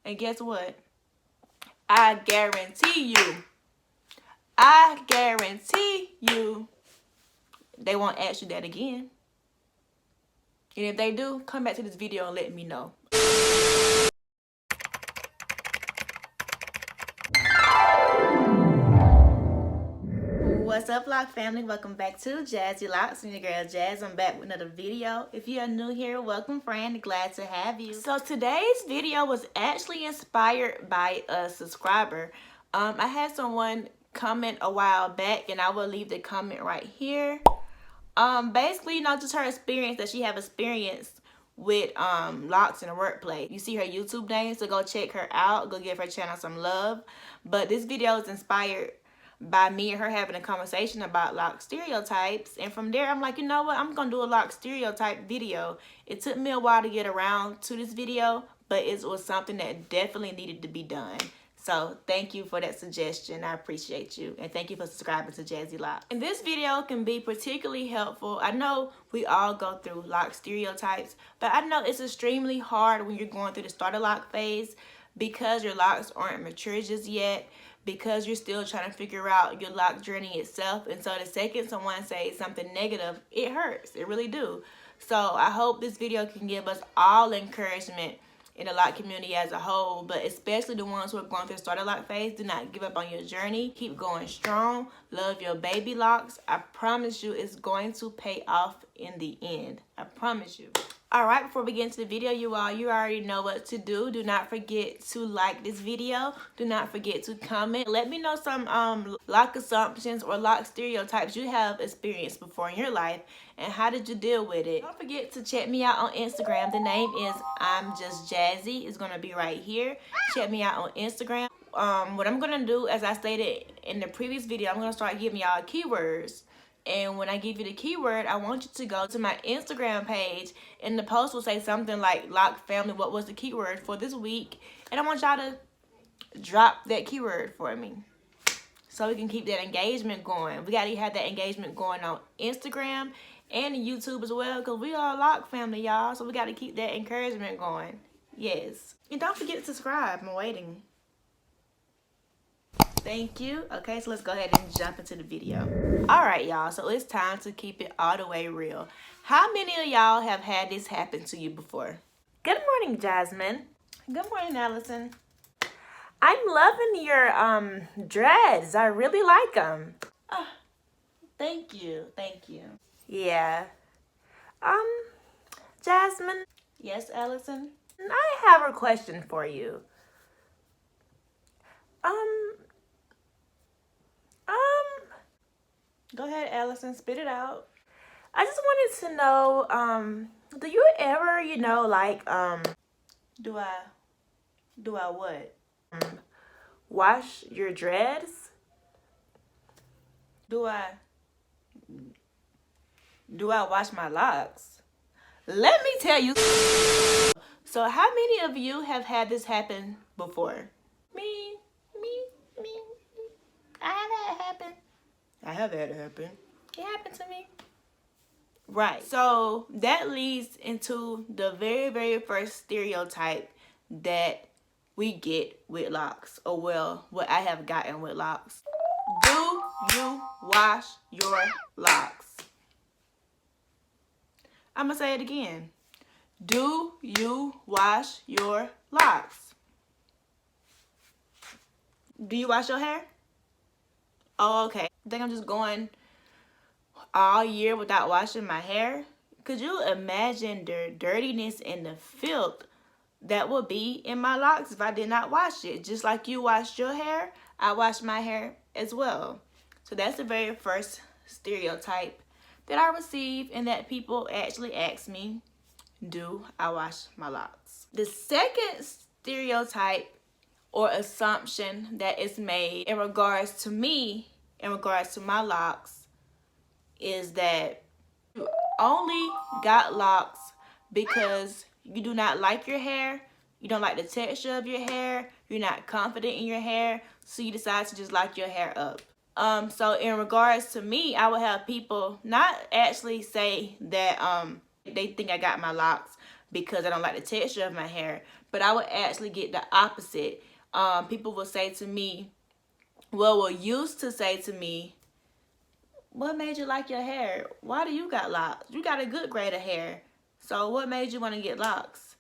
And guess what? I guarantee you, they won't ask you that again. And if they do, come back to this video and let me know. What's up, LOC family? Welcome back to Jazzy LOCS. I'm your girl Jazz. I'm back with another video. If you are new here, welcome friend. Glad to have you. So today's video was actually inspired by a subscriber. I had someone comment a while back, and I will leave the comment right here. Basically, just her experience that she have experienced with LOCS in the workplace. You see her YouTube name, so go check her out. Go give her channel some love. But this video is inspired by me and her having a conversation about LOC stereotypes, and from there I'm like, you know what, I'm gonna do a LOC stereotype video. It took me a while to get around to this video, but it was something that definitely needed to be done. So thank you for that suggestion. I appreciate you, and thank you for subscribing to Jazzy LOC. And this video can be particularly helpful. I know we all go through LOC stereotypes, but I know it's extremely hard when you're going through the starter LOC phase because your LOCs aren't mature just yet, because you're still trying to figure out your LOC journey itself. And so the second someone says something negative, it hurts. It really do. So I hope this video can give us all encouragement in the LOC community as a whole, but especially the ones who are going through the starter LOC phase. Do not give up on your journey. Keep going strong. Love your baby LOCs. I promise you it's going to pay off in the end. I promise you. Alright, before we get into the video, you already know what to do. Do not forget to like this video. Do not forget to comment. Let me know some LOC assumptions or LOC stereotypes you have experienced before in your life, and how did you deal with it. Don't forget to check me out on Instagram. The name is I'm Just Jazzy. It's gonna be right here. Check me out on Instagram. What I'm gonna do, as I stated in the previous video, I'm gonna start giving y'all keywords. And when I give you the keyword, I want you to go to my Instagram page, and the post will say something like, LOC family, what was the keyword for this week? And I want y'all to drop that keyword for me so we can keep that engagement going. We got to have that engagement going on Instagram and YouTube as well, because we are a LOC family, y'all. So we got to keep that encouragement going. Yes. And don't forget to subscribe. I'm waiting. Thank you. Okay, so let's go ahead and jump into the video. All right, y'all, so it's time to keep it all the way real. How many of y'all have had this happen to you before? Good morning, Jasmine. Good morning, Allison. I'm loving your dreads. I really like them. Oh, thank you. Thank you. Yeah. Jasmine. Yes, Allison. I have a question for you. Go ahead, Allison, spit it out. I just wanted to know, do you ever, do I what? Wash your dreads? Do I wash my locks? Let me tell you. So how many of you have had this happen before? Me. I have had it happen. I have had it happen. It happened to me. Right. So that leads into the very, very first stereotype that we get with LOCs. Or well, what I have gotten with LOCs. Do you wash your LOCs? I'm going to say it again. Do you wash your LOCs? Do you wash your hair? Oh, okay. I think I'm just going all year without washing my hair. Could you imagine the dirtiness and the filth that would be in my LOCs if I did not wash it? Just like you washed your hair, I wash my hair as well. So that's the very first stereotype that I receive, and that people actually ask me, do I wash my LOCs? The second stereotype or assumption that is made in regards to me, in regards to my LOCs, is that you only got LOCs because you do not like your hair, you don't like the texture of your hair, you're not confident in your hair, so you decide to just lock your hair up. So in regards to me, I would have people not actually say that they think I got my LOCs because I don't like the texture of my hair, but I would actually get the opposite. People will say to me, will used to say to me, what made you like your hair? Why do you got locks? You got a good grade of hair. So what made you want to get locks?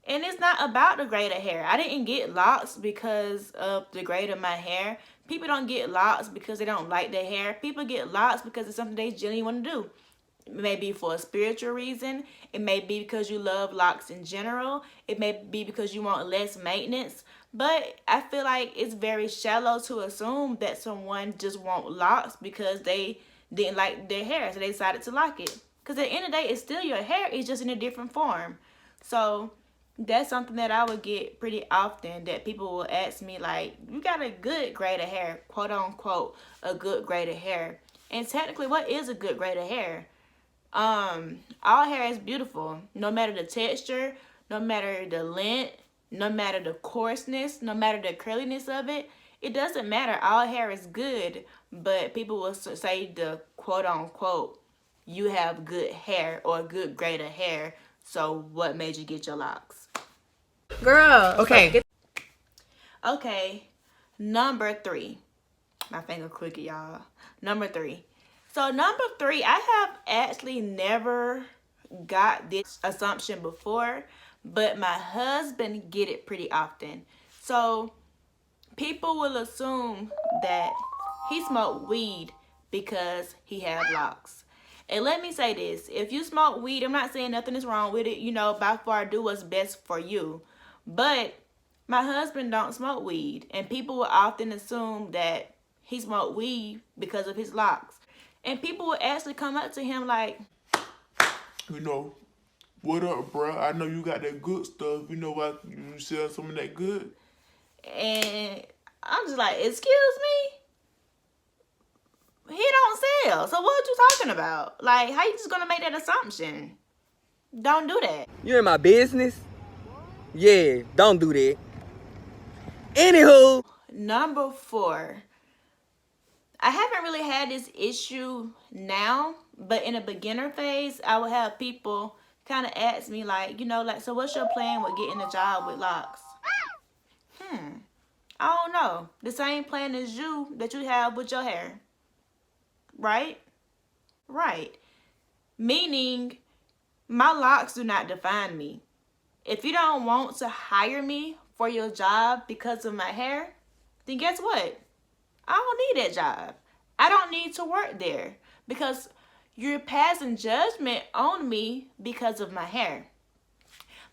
And it's not about the grade of hair. I didn't get locks because of the grade of my hair. People don't get locks because they don't like their hair. People get locks because it's something they genuinely want to do. It may be for a spiritual reason. It may be because you love locks in general. It may be because you want less maintenance. But I feel like it's very shallow to assume that someone just want locks because they didn't like their hair, so they decided to lock it. Because at the end of the day, it's still your hair. It's just in a different form. So that's something that I would get pretty often, that people will ask me, like, you got a good grade of hair, quote unquote, a good grade of hair. And technically, what is a good grade of hair? All hair is beautiful, no matter the texture, no matter the length, no matter the coarseness, no matter the curliness of it. It doesn't matter. All hair is good, but people will say the quote unquote, you have good hair or a good grade of hair. So what made you get your locks? Girl. Okay. Okay. Number 3. My finger crooked, y'all. Number 3. So number 3, I have actually never got this assumption before, but my husband get it pretty often. So people will assume that he smoked weed because he had locks. And let me say this, if you smoke weed, I'm not saying nothing is wrong with it. You know, by far do what's best for you. But my husband don't smoke weed. And people will often assume that he smoked weed because of his locks. And people will actually come up to him like, you know, what up, bro? I know you got that good stuff. You know what? You sell some of that good. And I'm just like, excuse me? He don't sell. So what you talking about? Like, how you just gonna make that assumption? Don't do that. You're in my business? Yeah, don't do that. Anywho. Number 4. I haven't really had this issue now, but in a beginner phase, I would have people kind of ask me like, you know, like, so what's your plan with getting a job with locks? I don't know. The same plan as you that you have with your hair. Right? Right. Meaning, my locks do not define me. If you don't want to hire me for your job because of my hair, then guess what? I don't need that job. I don't need to work there because you're passing judgment on me because of my hair.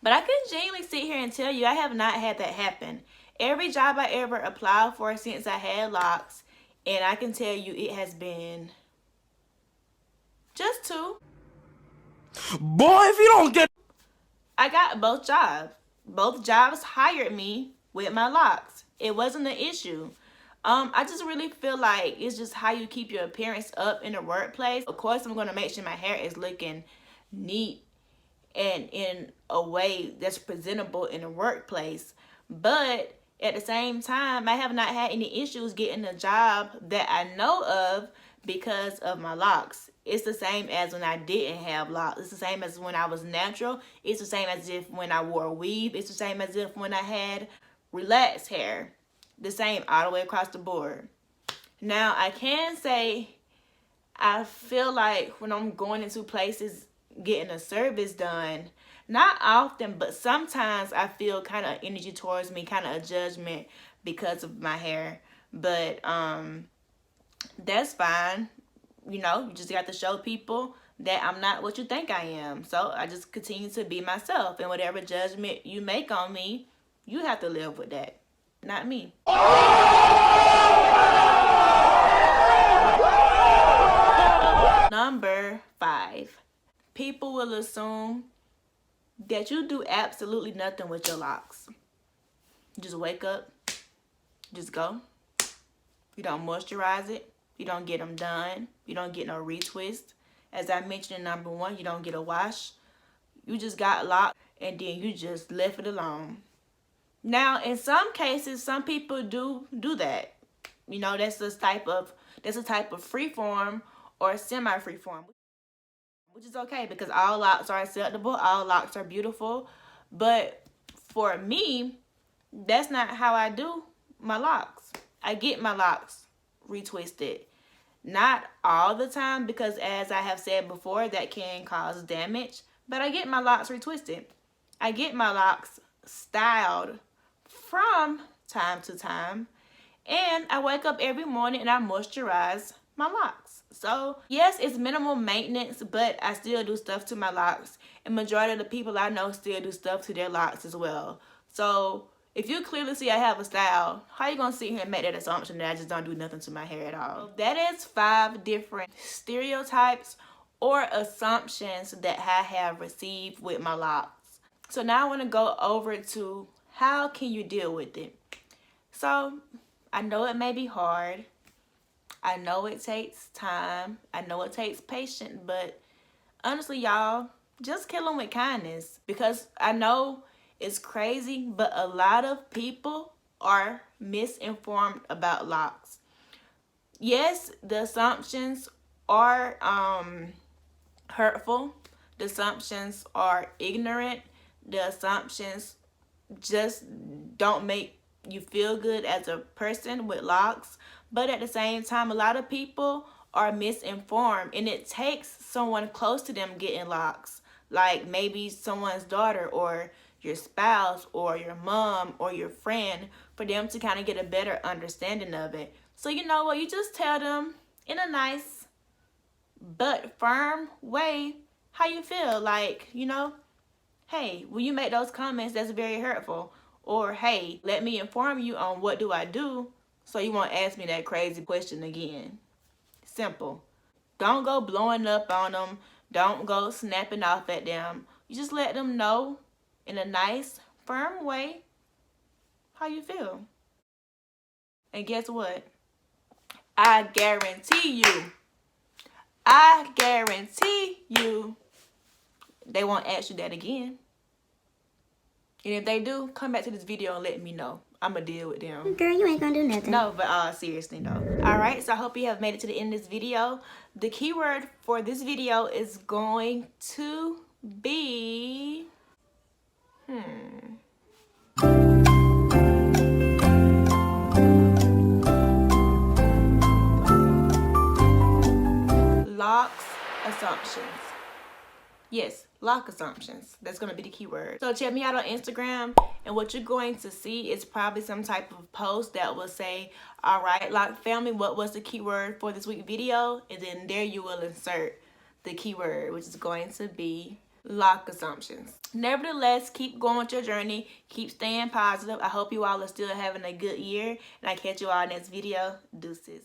But I can genuinely sit here and tell you I have not had that happen. Every job I ever applied for since I had locks, and I can tell you it has been just 2. Boy, if you don't get... I got both jobs. Both jobs hired me with my locks. It wasn't an issue. I just really feel like it's just how you keep your appearance up in the workplace. Of course, I'm going to make sure my hair is looking neat and in a way that's presentable in the workplace. But at the same time, I have not had any issues getting a job that I know of because of my locks. It's the same as when I didn't have locks. It's the same as when I was natural. It's the same as if when I wore a weave. It's the same as if when I had relaxed hair. The same all the way across the board. Now, I can say I feel like when I'm going into places getting a service done, not often, but sometimes I feel kind of energy towards me, kind of a judgment because of my hair. But that's fine. You know, you just got to show people that I'm not what you think I am. So I just continue to be myself. And whatever judgment you make on me, you have to live with that. Not me. Number 5. People will assume that you do absolutely nothing with your locks. You just wake up, just go. You don't moisturize it. You don't get them done. You don't get no retwist. As I mentioned in number 1, you don't get a wash. You just got locked and then you just left it alone. Now, in some cases, some people do that. You know, that's a type of free form or semi-free form, which is okay because all locks are acceptable. All locks are beautiful. But for me, that's not how I do my locks. I get my locks retwisted. Not all the time, because as I have said before, that can cause damage. But I get my locks retwisted. I get my locks styled from time to time. And I wake up every morning and I moisturize my locks. So yes, it's minimal maintenance, but I still do stuff to my locks. And majority of the people I know still do stuff to their locks as well. So if you clearly see I have a style, how you gonna sit here and make that assumption that I just don't do nothing to my hair at all? That is 5 different stereotypes or assumptions that I have received with my locks. So now I want to go over to how can you deal with it. So I know it may be hard. I know it takes time. I know it takes patience, but honestly, y'all, just kill them with kindness, because I know it's crazy, but a lot of people are misinformed about locks. Yes, the assumptions are hurtful. The assumptions are ignorant. The assumptions just don't make you feel good as a person with locks. But at the same time, a lot of people are misinformed, and it takes someone close to them getting locks, like maybe someone's daughter or your spouse or your mom or your friend, for them to kind of get a better understanding of it. So you know what, you just tell them in a nice but firm way how you feel. Like, you know, hey, when you make those comments, that's very hurtful. Or hey, let me inform you on what do I do so you won't ask me that crazy question again. Simple. Don't go blowing up on them. Don't go snapping off at them. You just let them know in a nice, firm way how you feel. And guess what? I guarantee you, they won't ask you that again. And if they do, come back to this video and let me know. I'ma deal with them. Girl, you ain't gonna do nothing. No, but seriously, no. Alright, so I hope you have made it to the end of this video. The keyword for this video is going to be... LOCS assumptions. Yes, lock assumptions. That's going to be the keyword. So check me out on Instagram, and what you're going to see is probably some type of post that will say, all right, LOC family, what was the keyword for this week's video? And then there you will insert the keyword, which is going to be LOC assumptions. Nevertheless, keep going with your journey. Keep staying positive. I hope you all are still having a good year, and I catch you all next video. Deuces.